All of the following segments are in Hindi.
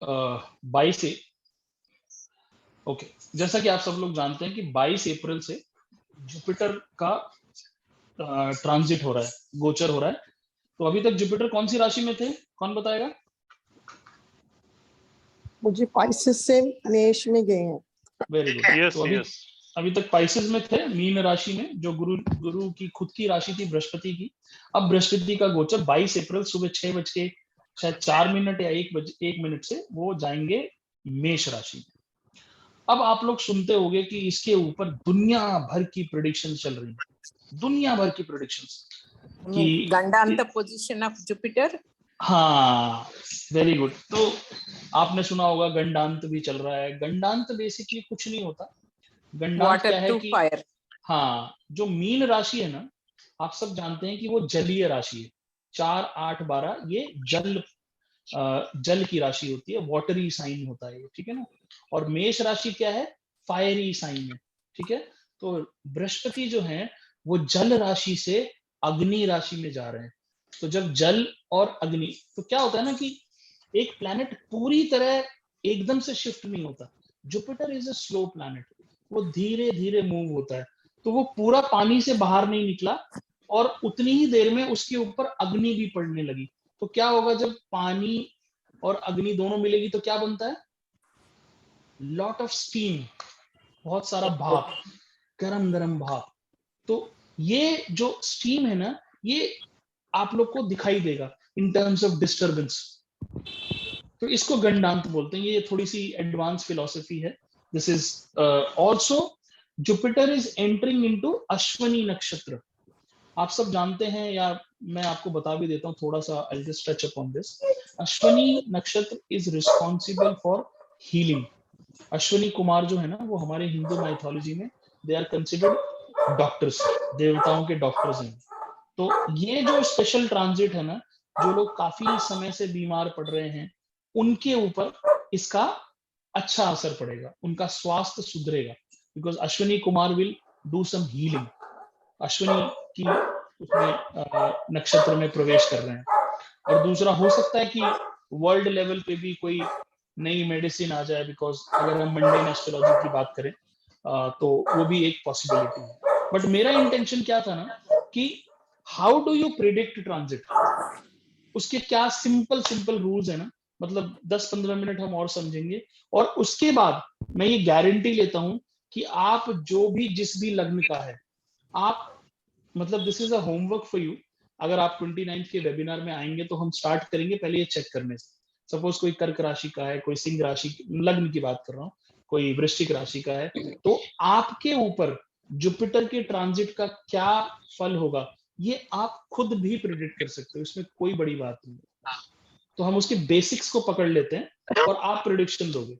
22 ओके, जैसा कि आप सब लोग जानते हैं कि 22 अप्रैल से जुपिटर का ट्रांजिट हो रहा है, गोचर हो रहा है। तो अभी तक जुपिटर कौन सी राशि में थे, कौन बताएगा? मुझे पाइसेस से मेष में गए हैं। Very good. तो अभी तक पाइसेस में थे, मीन राशि में, जो गुरु की खुद की राशि थी, बृहस्पति की। अब बृहस्पति का गोचर 22 अप्रैल सुबह 6 बज के शायद 4 मिनट या 1 मिनट से वो जाएंगे मेष राशि में। अब आप लोग सुनते होंगे कि इसके ऊपर दुनिया भर की प्रेडिक्शन चल रही है, दुनिया भर की प्रेडिक्शंस कि गंडांत पोजीशन ऑफ जुपिटर। हाँ, वेरी गुड। तो आपने सुना होगा गंडांत भी चल रहा है। गंडांत बेसिकली कुछ नहीं होता। गंडांत क्या है कि फायर। हाँ, जो मीन राशि है ना, आप सब जानते हैं कि वो जलीय राशि है। 4, 8, 12 ये जल की राशि होती है, वाटरी साइन होता है, ठीक है ना। और मेष राशि क्या है, फायरी साइन है, ठीक है। तो बृहस्पति जो है वो जल राशि से अग्नि राशि में जा रहे हैं। तो जब जल और अग्नि, तो क्या होता है ना कि एक प्लैनेट पूरी तरह एकदम से शिफ्ट नहीं होता। Jupiter is a slow planet, वो धीरे धीरे मूव होता है। तो वो पूरा पानी से बाहर नहीं निकला और उतनी ही देर में उसके ऊपर अग्नि भी पड़ने लगी। तो क्या होगा, जब पानी और अग्नि दोनों मिलेगी तो क्या बनता है, लॉट ऑफ स्टीम, बहुत सारा भाप, गरम गरम भाप। तो ये जो स्टीम है ना, ये आप लोग को दिखाई देगा इन टर्म्स ऑफ डिस्टर्बेंस। तो इसको गंडांत बोलते हैं। ये थोड़ी सी एडवांस फिलॉसफी है। This is also Jupiter is entering into Ashwani नक्षत्र। आप सब जानते हैं, या मैं आपको बता भी देता हूँ थोड़ा सा, I just touch upon this. Ashwini नक्षत्र is responsible for healing. Ashwini Kumar जो है ना, वो हमारे हिंदू माइथोलॉजी में दे आर कंसिडर्ड डॉक्टर्स, देवताओं के डॉक्टर्स हैं। तो ये जो स्पेशल ट्रांजिट है ना, जो लोग काफी समय से बीमार पड़ रहे हैं, उनके ऊपर इसका अच्छा असर पड़ेगा, उनका स्वास्थ्य सुधरेगा, because Ashwini Kumar will do some healing. Ashwini की उसमें नक्षत्र में प्रवेश कर रहे हैं। और दूसरा, हो सकता है कि वर्ल्ड लेवल पे भी कोई नई मेडिसिन आ जाए, बिकॉज अगर हम मंडेन एस्ट्रोलॉजी की बात करें तो वो भी एक पॉसिबिलिटी है। बट मेरा इंटेंशन क्या था ना, कि how do you predict transit, उसके क्या सिंपल सिंपल रूल्स है ना। मतलब 10-15 मिनट हम और समझेंगे, और उसके बाद मैं ये गारंटी लेता हूं कि आप जो भी जिस भी लग्न का है, आप मतलब this is a homework for you. अगर आप 29 के वेबिनार में आएंगे तो हम स्टार्ट करेंगे पहले ये चेक करने से। सपोज कोई कर्क राशि का है, कोई सिंह राशि, लग्न की बात कर रहा हूँ, कोई वृश्चिक राशि का है, तो आपके ऊपर जुपिटर के ट्रांजिट का क्या फल होगा, ये आप खुद भी प्रिडिक्ट कर सकते हो, इसमें कोई बड़ी बात नहीं है। तो हम उसके बेसिक्स को पकड़ लेते हैं और आप प्रिडिक्शन दोगे।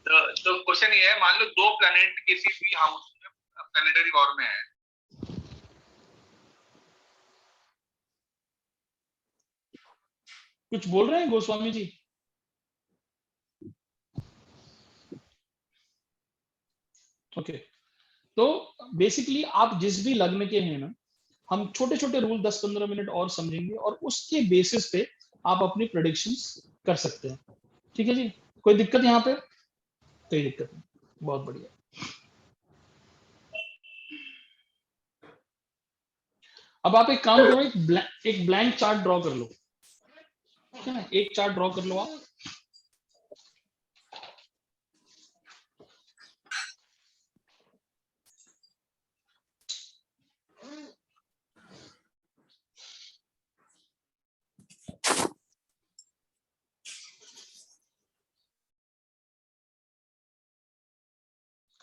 तो क्वेश्चन ये है, मान लो दो प्लैनेट किसी भी हाउस में प्लैनेटरी वॉर में है, कुछ बोल रहे हैं गोस्वामी जी? ओके, तो बेसिकली आप जिस भी लग्न के हैं ना, हम छोटे छोटे रूल 10-15 मिनट और समझेंगे, और उसके बेसिस पे आप अपनी प्रेडिक्शंस कर सकते हैं। ठीक है जी, कोई दिक्कत यहाँ पे? कोई दिक्कत नहीं, बहुत बढ़िया। अब आप एक काम करो, एक ब्लैंक चार्ट ड्रॉ कर लो, ठीक है ना। एक चार्ट ड्रॉ कर लो आप।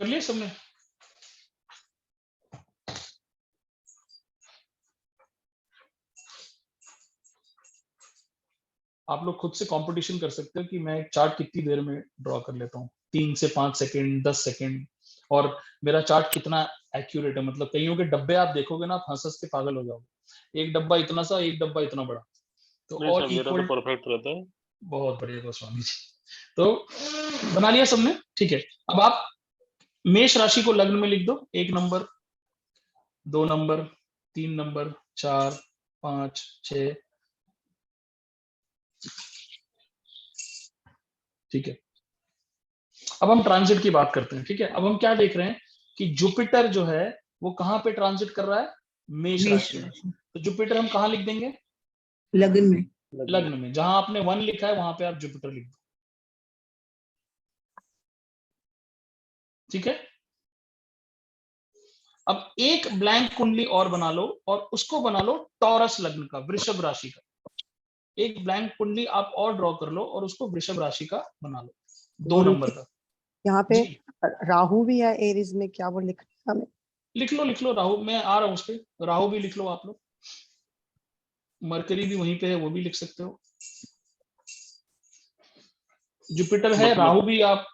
कर लिया सबने? आप लोग खुद से कंपटीशन कर सकते हो कि मैं एक चार्ट कितनी देर में ड्रॉ कर लेता हूँ, 3 से 5 सेकंड, 10 सेकंड, और मेरा चार्ट कितना एक्यूरेट है। मतलब कईयों के डब्बे आप देखोगे ना, आप हंस के पागल हो जाओगे। एक डब्बा इतना सा, एक डब्बा इतना बड़ा, तो और इक्वल परफेक्ट रहता है। बहुत बढ़िया गोस्वामी जी। तो बना लिया सबने? ठीक है। अब आप मेष राशि को लग्न में लिख दो। 1 नंबर, 2 नंबर, 3 नंबर, 4, 5, 6, ठीक है, अब हम ट्रांजिट की बात करते हैं। ठीक है, अब हम क्या देख रहे हैं कि जुपिटर जो है वो कहाँ पे ट्रांजिट कर रहा है, मेष राशि में। तो जुपिटर हम कहाँ लिख देंगे, लगन में। लग्न में। जहां आपने 1 लिखा है वहां पे आप जुपिटर लिख दो। ठीक है, अब एक ब्लैंक कुंडली और बना लो और उसको बना लो टॉरस लग्न का, वृषभ राशि का। एक ब्लैंक कुंडली आप और ड्रॉ कर लो और उसको वृषभ राशि का बना लो, 2 नंबर का। यहाँ पे जी राहु भी है एरीज में, क्या वो लिख हमें? लिख लो राहु, मैं आ रहा हूं उस पे, राहु भी लिख लो आप लोग, मरकरी भी वहीं पे है, वो भी लिख सकते हो। जुपिटर है, मतलब राहु भी आप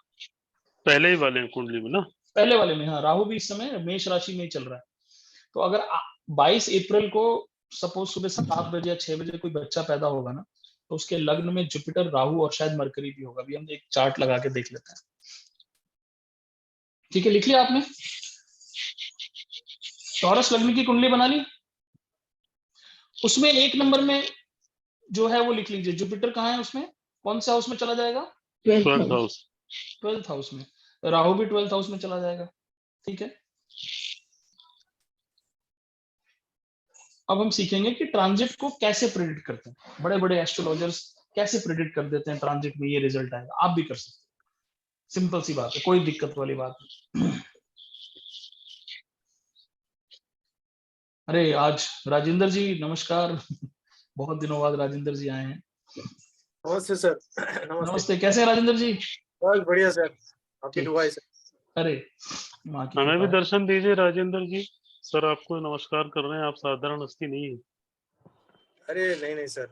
पहले ही वाले कुंडली में ना, पहले वाले में, हाँ राहु भी इस समय मेष राशि में ही चल रहा है। तो अगर 22 अप्रैल को सपोज सुबह 7 बजे या 6 बजे कोई बच्चा पैदा होगा ना, तो उसके लग्न में जुपिटर, राहु और शायद मरकरी भी होगा। अभी हम एक चार्ट लगा के देख लेते हैं। ठीक है, लिख लिया आपने, टॉरस लग्न की कुंडली बना ली। उसमें 1 नंबर में जो है वो लिख लीजिए, जुपिटर कहाँ है उसमें, कौन सा हाउस में चला जाएगा, 12th हाउस। 12th हाउस में। राहु भी 12th हाउस में चला जाएगा। ठीक है, अब हम सीखेंगे कि ट्रांजिट को कैसे प्रेडिक्ट करते हैं। बड़े बड़े एस्ट्रोलॉजर्स कैसे प्रेडिक्ट कर देते हैं ट्रांजिट में ये रिजल्ट आएगा, आप भी कर सकते हैं। सिंपल सी बात है, कोई दिक्कत वाली बात नहीं। अरे आज राजेंद्र जी नमस्कार, बहुत दिनों बाद राजेंद्र जी आए हैं। नमस्ते सर। नमस्ते, कैसे हैं राजेंद्र जी? बहुत बढ़िया सर, आपकी दुआ है सर। अरे माँ की हमें कृपा भी है। दर्शन दीजिए राजेंद्र जी। सर आपको नमस्कार कर रहे हैं, आप साधारण हस्ती नहीं है। अरे नहीं सर।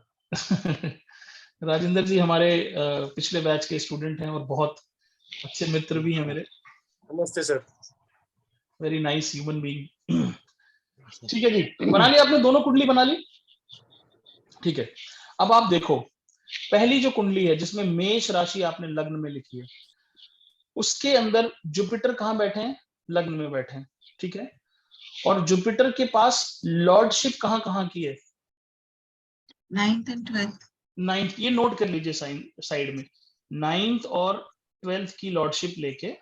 राजेंद्र जी हमारे पिछले बैच के स्टूडेंट हैं और बहुत अच्छे मित्र भी हैं मेरे। नमस्ते sir. Very nice human being. ठीक है जी, बना लिया आपने, दोनों कुंडली बना ली। ठीक है, अब आप देखो पहली जो कुंडली है जिसमें मेष राशि आपने लग्न में लिखी है, उसके अंदर जुपिटर कहाँ बैठे हैं, लग्न में बैठे हैं। ठीक है, और जुपिटर के पास लॉर्डशिप कहाँ कहाँ की है, 9th and 12th। 9th, ये नोट कर लीजिए साइड में, 9th और 12th की लॉर्डशिप लेके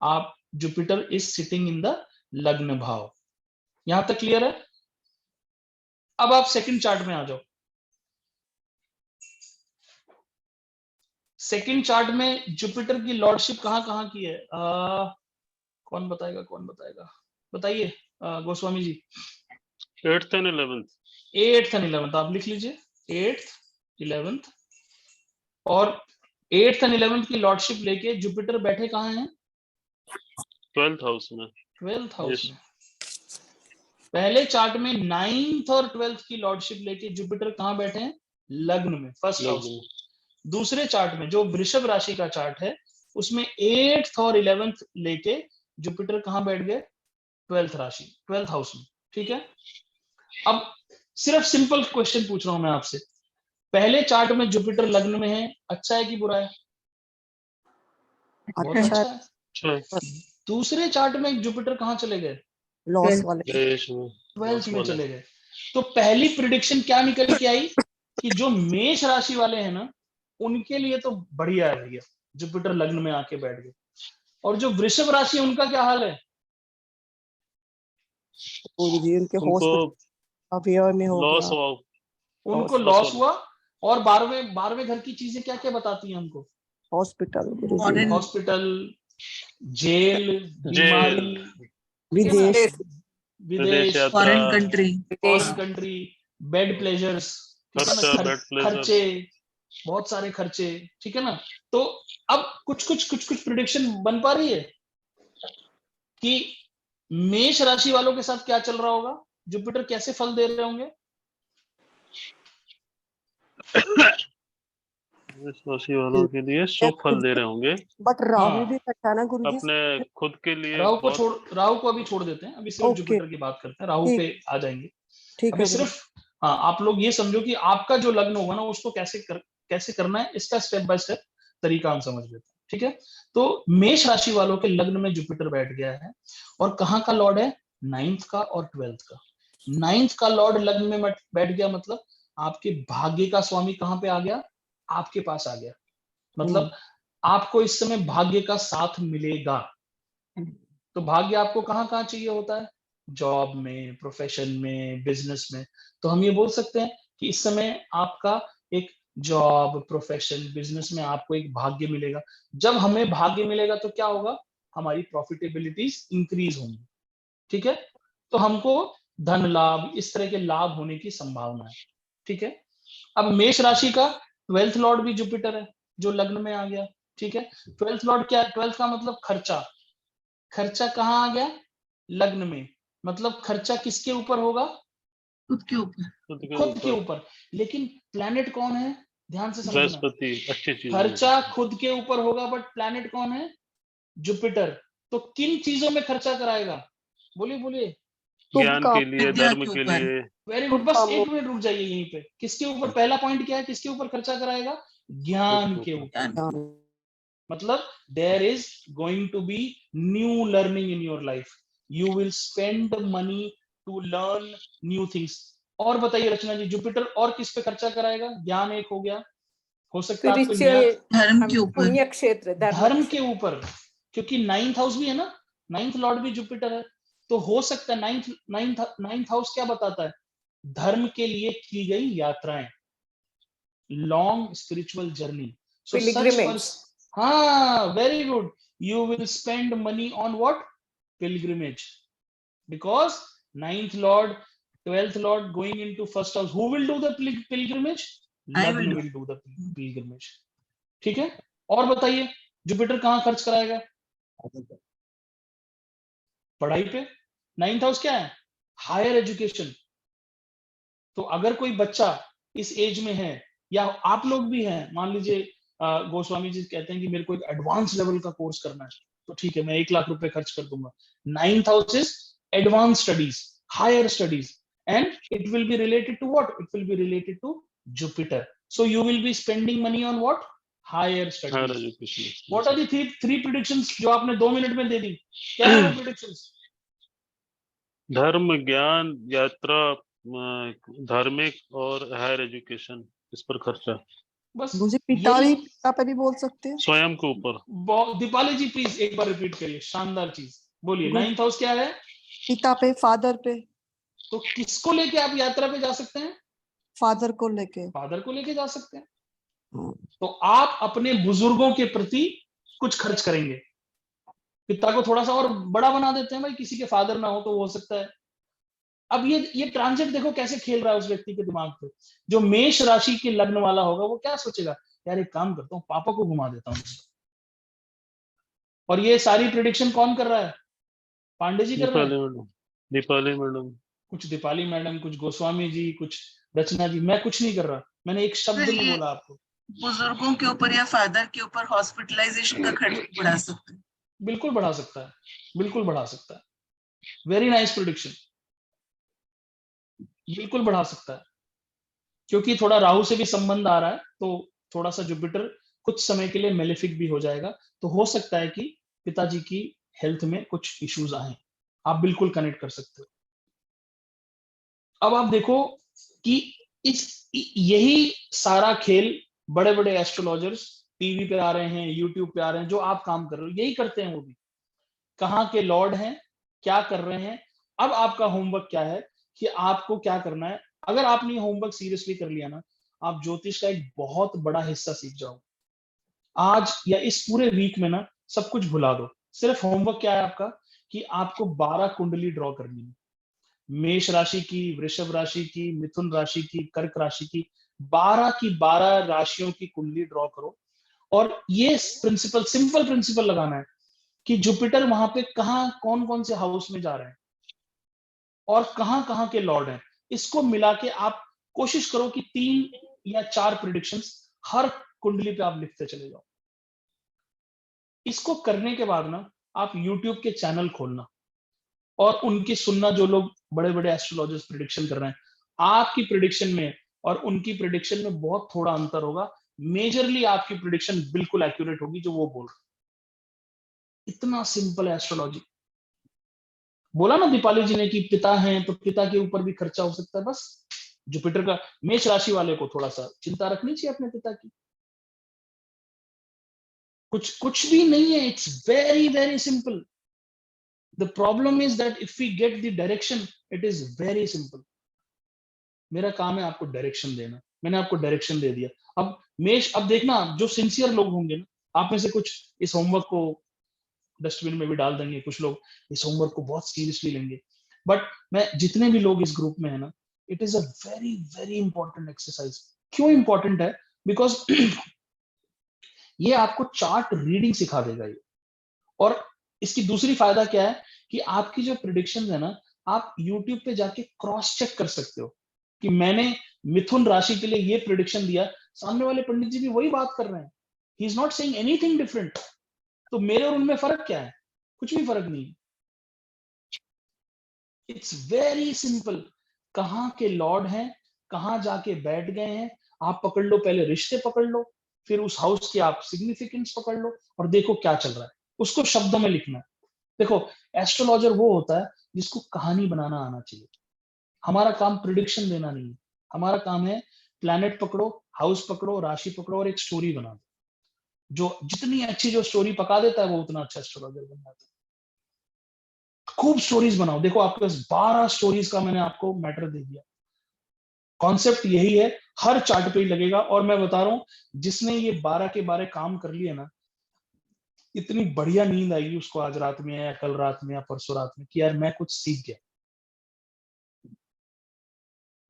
आप, Jupiter is sitting in the लग्न भाव। यहां तक क्लियर है? अब आप सेकंड चार्ट में आ जाओ। सेकंड चार्ट में जुपिटर की लॉर्डशिप कहाँ कहाँ की है, कौन बताएगा बताइए, Goswami ji. 8th and 11th। 8th and 11th आप लिख लीजिए, 8th 11th। और 8th and 11th की लॉर्डशिप लेके जुपिटर बैठे कहाँ हैं, 12th हाउस में। 12th हाउस में। पहले चार्ट में 9th और 12th की लॉर्डशिप लेके जुपिटर कहाँ बैठे हैं, लग्न में, फर्स्ट हाउस में। दूसरे चार्ट में जो वृषभ राशि का चार्ट है, उसमें 8th और 11th लेके जुपिटर कहाँ बैठ गए, 12th राशि, 12th हाउस में। ठीक है, अब सिर्फ सिंपल क्वेश्चन पूछ रहा हूं मैं आपसे, पहले चार्ट में जुपिटर लग्न में है, अच्छा है कि बुरा है? बहुत अच्छा अच्छा है। दूसरे चार्ट में जुपिटर कहाँ चले गए, लॉस वाले। 12th में चले गए। तो पहली प्रिडिक्शन क्या निकल के आई कि जो मेष राशि वाले हैं ना, उनके लिए तो बढ़िया है भैया, जुपिटर लग्न में आके बैठ गए। और जो वृषभ राशि है उनका क्या हाल है, उनके उनको अफेयर में हो लॉस गया, हुआ। उनको लॉस हुआ। और 12वें घर की चीजें क्या क्या बताती हैं हमको, हॉस्पिटल, हॉस्पिटल, जेल, बीमारी, विदेश, विदेश, foreign country. Foreign country, bed pleasures, खर्चे, बहुत सारे खर्चे। ठीक है ना? तो अब कुछ प्रिडिक्शन बन पा रही है कि मेष राशि वालों के साथ क्या चल रहा होगा, जुपिटर कैसे फल दे रहे होंगे। राशि वालों के लिए शुभ फल दे रहे होंगे। बट राहु हाँ। भी अच्छा ना गुरुजी। अपने खुद के लिए राहु को अभी छोड़ देते हैं, अभी सिर्फ जुपिटर की बात करते हैं, राहु पे आ जाएंगे। ठीक अभी है सिर्फ हाँ, आप लोग ये समझो कि आपका जो लग्न होगा ना, उसको कैसे करना है, इसका स्टेप बाय स्टेप तरीका हम समझ लेते हैं। ठीक है, तो मेष राशि वालों के लग्न में जुपिटर बैठ गया है, और कहाँ का लॉर्ड है, 9th का और 12th का। 9th का लॉर्ड लग्न में बैठ गया, मतलब आपके भाग्य का स्वामी कहाँ पे आ गया, आपके पास आ गया। मतलब आपको इस समय भाग्य का साथ मिलेगा। तो भाग्य आपको कहाँ कहाँ चाहिए होता है? जॉब में, प्रोफेशन में, बिजनेस में। तो हम ये बोल सकते हैं कि इस समय आपका एक जॉब, प्रोफेशन, बिजनेस में आपको एक भाग्य मिलेगा। जब हमें भाग्य मिलेगा तो क्या होगा? हमारी प्रॉफिटेबिलिटीज इंक्रीज होंगी। ठीक है, तो हमको धन लाभ, इस तरह के लाभ होने की संभावना है। ठीक है, अब मेष राशि का 12th लॉर्ड भी जुपिटर है जो लग्न में आ गया। ठीक है, 12th लॉर्ड क्या है? 12th का मतलब खर्चा। खर्चा कहाँ आ गया? लग्न में। मतलब खर्चा किसके ऊपर होगा? खुद के ऊपर। खुद के ऊपर। लेकिन प्लैनेट कौन है? ध्यान से समझना। बृहस्पति अच्छी चीज है। खर्चा खुद के ऊपर होगा, बट प्लैनेट कौन है? जुपिटर। तो किन चीजों में खर्चा कराएगा? बोलिए बोलिए। शुभ ज्ञान काम, के लिए, विद्या धर्म के के ऊपर। लिए। वेरी गुड, बस काम एक मिनट रुक जाइए यहीं पे। किसके ऊपर? पहला पॉइंट क्या है? किसके ऊपर खर्चा कराएगा? ज्ञान के ऊपर। ज्ञान। मतलब there is going to be new learning in your life, you will spend money to learn new things. और बताइए रचना जी, जुपिटर और किस पे खर्चा कराएगा? ज्ञान एक हो गया, हो सकता है आपको नया स्पिरिचुअल धर्म के ऊपर। पुण्य क्षेत्र, धर्म के ऊपर, क्योंकि 9th हाउस भी है ना, 9th लॉर्ड भी जुपिटर है। तो हो सकता है 9th हाउस क्या बताता है? धर्म के लिए की गई यात्राएं, लॉन्ग स्पिरिचुअल जर्नी। सो सच पिलग्रिमेज। हाँ, very good. You will spend money on what? Pilgrimage. Because 9th Lord, 12th Lord going into first house, who will do the pilgrimage? I will लग्न do. Will do the pilgrimage. ठीक है, और बताइए जुपिटर कहाँ खर्च कराएगा? पढ़ाई पे। 9th हाउस क्या है? Higher education. तो अगर कोई बच्चा इस एज में है, या आप लोग भी हैं, मान लीजिए गोस्वामी जी कहते हैं कि मेरे को एक एडवांस लेवल का कोर्स करना है, तो ठीक है, मैं 1 लाख रुपए खर्च कर दूंगा। 9th house is advance studies, higher studies, and it will be related to what? It will be related to Jupiter. So you will be spending money on what? Higher higher studies. Education. What are the three predictions जो आपने 2 मिनट में दे दी? क्या है वो प्रिडिक्शंस? धर्म, ज्ञान, यात्रा, धार्मिक और हायर एजुकेशन, इस पर खर्चा। बस मुझे यही। पिता पे भी बोल सकते हैं। स्वयं के ऊपर। दीपाली जी प्लीज एक बार रिपीट करिए, शानदार चीज बोलिए। गुड। 9th हाउस क्या है? पिता पे, फादर पे। तो किसको लेके आप यात्रा पे जा सकते हैं? फादर को लेके। फादर को लेके जा सकते हैं। तो आप अपने बुजुर्गों के प्रति कुछ खर्च करेंगे। पिता को थोड़ा सा और बड़ा बना देते हैं भाई, किसी के फादर ना हो तो हो सकता है। अब ये ट्रांजिट देखो कैसे खेल रहा है उस व्यक्ति के दिमाग पे। जो मेष राशि के लग्न वाला होगा वो क्या सोचेगा? यार एक काम करता हूँ, पापा को घुमा देता हूँ। और ये सारी प्रिडिक्शन कौन कर रहा है? पांडे जी कर रहे हैं। दीपाली मैडम। दीपाली मैडम। कुछ दीपाली मैडम, कुछ गोस्वामी जी, कुछ रचना जी। मैं कुछ नहीं कर रहा, मैंने एक शब्द फिर नहीं ये बोला आपको। बुजुर्गों के ऊपर या फादर के ऊपर हॉस्पिटलाइजेशन का खर्च बढ़ा सकते हैं। बिल्कुल बढ़ा सकता है, बिल्कुल बढ़ा सकता है। वेरी नाइस प्रोडिक्शन, बिल्कुल बढ़ा सकता है। क्योंकि थोड़ा राहु से भी संबंध आ रहा है, तो थोड़ा सा जुपिटर कुछ समय के लिए मेलेफिक भी हो जाएगा। तो हो सकता है कि पिताजी की हेल्थ में कुछ इश्यूज आए। आप बिल्कुल कनेक्ट कर सकते हो। अब आप देखो कि यही सारा खेल बड़े बड़े एस्ट्रोलॉजर्स टीवी पे आ रहे हैं, यूट्यूब पे आ रहे हैं, जो आप काम कर रहे हो यही करते हैं वो भी। कहाँ के लॉर्ड हैं, क्या कर रहे हैं। अब आपका होमवर्क क्या है कि आपको क्या करना है। अगर आपने होमवर्क सीरियसली कर लिया ना, आप ज्योतिष का एक बहुत बड़ा हिस्सा सीख जाओ। आज या इस पूरे वीक में ना सब कुछ भुला दो। सिर्फ होमवर्क क्या है आपका कि आपको 12 कुंडली ड्रॉ करनी है। मेष राशि की, वृषभ राशि की, मिथुन राशि की, कर्क राशि की, 12 की 12 राशियों की कुंडली ड्रॉ करो। और ये प्रिंसिपल, सिंपल प्रिंसिपल लगाना है कि जुपिटर वहां पे कहाँ, कौन कौन से हाउस में जा रहे हैं और कहाँ कहाँ के लॉर्ड हैं। इसको मिला के आप कोशिश करो कि 3 या 4 प्रिडिक्शंस हर कुंडली पे आप लिखते चले जाओ। इसको करने के बाद ना आप YouTube के चैनल खोलना और उनकी सुनना, जो लोग बड़े बड़े एस्ट्रोलॉजर्स प्रिडिक्शन कर रहे हैं। आपकी प्रिडिक्शन में और उनकी प्रिडिक्शन में बहुत थोड़ा अंतर होगा। मेजरली आपकी प्रिडिक्शन बिल्कुल एक्यूरेट होगी जो वो बोल रहे हैं। इतना सिंपल है एस्ट्रोलॉजी। बोला ना दीपाली जी ने कि पिता हैं तो पिता के ऊपर भी खर्चा हो सकता है। बस जुपिटर का, मेष राशि वाले को थोड़ा सा चिंता रखनी चाहिए अपने पिता की। कुछ भी नहीं है, it's very very simple. The problem is that if we get the direction, it is very simple. मेरा काम है आपको डायरेक्शन देना, मैंने आपको डायरेक्शन दे दिया. अब देखना, जो सिंसियर लोग होंगे ना, आप में से कुछ इस होमवर्क को डस्टबिन में भी डाल देंगे, कुछ लोग इस होमवर्क को बहुत सीरियसली लेंगे. बट मैं जितने भी लोग इस ग्रुप में है ना, it is a very very important exercise. क्यों इंपॉर्टेंट है? बिकॉज ये आपको चार्ट रीडिंग सिखा देगा ये. और इसकी दूसरी फायदा क्या है कि आपकी जो प्रिडिक्शंस है ना, आप यूट्यूब पे जाके क्रॉस चेक कर सकते हो कि मैंने मिथुन राशि के लिए ये प्रिडिक्शन दिया, सामने वाले पंडित जी भी वही बात कर रहे हैं. He is not saying anything different. तो मेरे और उनमें फर्क क्या है? कुछ भी फर्क नहीं. It's very simple. कहाँ के लॉर्ड हैं, कहाँ जाके बैठ गए हैं, आप पकड़ लो. पहले रिश्ते पकड़ लो, फिर उस हाउस की आप सिग्निफिकेंस पकड़ लो, और देखो क्या चल रहा है. उसको शब्दों में लिखना है. देखो, एस्ट्रोलॉजर वो होता है जिसको कहानी बनाना आना चाहिए. हमारा काम प्रिडिक्शन देना नहीं है. हमारा काम है प्लैनेट पकड़ो, हाउस पकड़ो, राशि पकड़ो और एक स्टोरी बना दो. जो जितनी अच्छी जो स्टोरी पका देता है, वो उतना अच्छा एस्ट्रोलॉजर बन जाता है. खूब स्टोरीज बनाओ. देखो, आपके पास 12 स्टोरीज का मैंने आपको मैटर दे दिया. कॉन्सेप्ट यही है, हर चार्ट पे ही लगेगा. और मैं बता रहा हूं, जिसने ये 12 के 12 काम कर लिए ना, इतनी बढ़िया नींद आएगी उसको आज रात में या कल रात में या परसों रात में कि यार मैं कुछ सीख गया.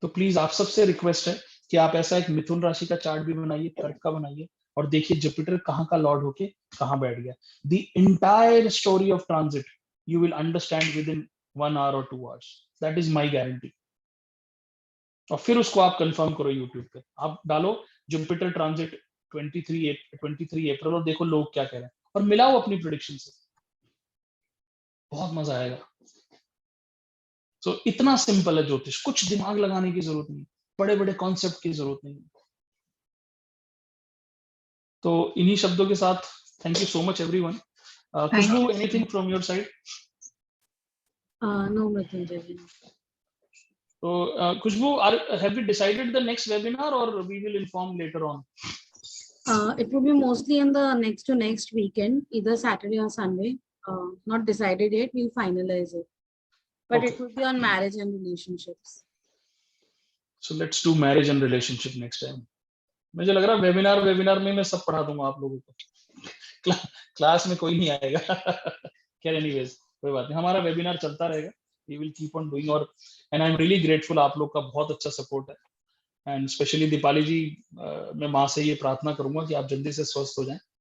तो प्लीज आप सबसे रिक्वेस्ट है कि आप ऐसा एक मिथुन राशि का चार्ट भी बनाइए, कर्क का बनाइए, और देखिए जुपिटर कहाँ का लॉर्ड होके कहाँ बैठ गया. The entire story of transit you will understand within 1 hour or 2 hours. That is my guarantee. और फिर उसको आप कंफर्म करो यूट्यूब पे. आप डालो जुपिटर ट्रांजिट 23 अप्रैल और देखो लोग क्या कह रहे हैं, और मिलाओ अपनी प्रेडिक्शन से. बहुत मजा आएगा. So, इतना सिंपल है ज्योतिष. कुछ दिमाग लगाने की जरूरत नहीं, बड़े बड़े कॉन्सेप्ट की जरूरत नहीं. तो इन्हीं शब्दों के साथ thank you so much everyone. Khushbu, anything from your side? No, Mrityunjay. So, Khushbu, have we decided the next webinar, or we will inform later on? It will be mostly in the next to next weekend, either Saturday or Sunday. Not decided yet. We'll finalize it. But Okay. it will be on marriage and relationships. So let's do marriage and relationship next time. मुझे लग रहा है वेबिनार में मैं सब पढ़ा दूंगा आप लोगों को. क्लास में कोई नहीं आएगा. खैर एनीवेज, कोई बात नहीं, हमारा वेबिनार चलता रहेगा. We will keep on doing. और and I am really grateful, आप लोग का बहुत अच्छा सपोर्ट है. एंड स्पेशली दीपाली जी, मैं माँ से ये प्रार्थना करूंगा कि आप जल्दी से स्वस्थ हो जाएं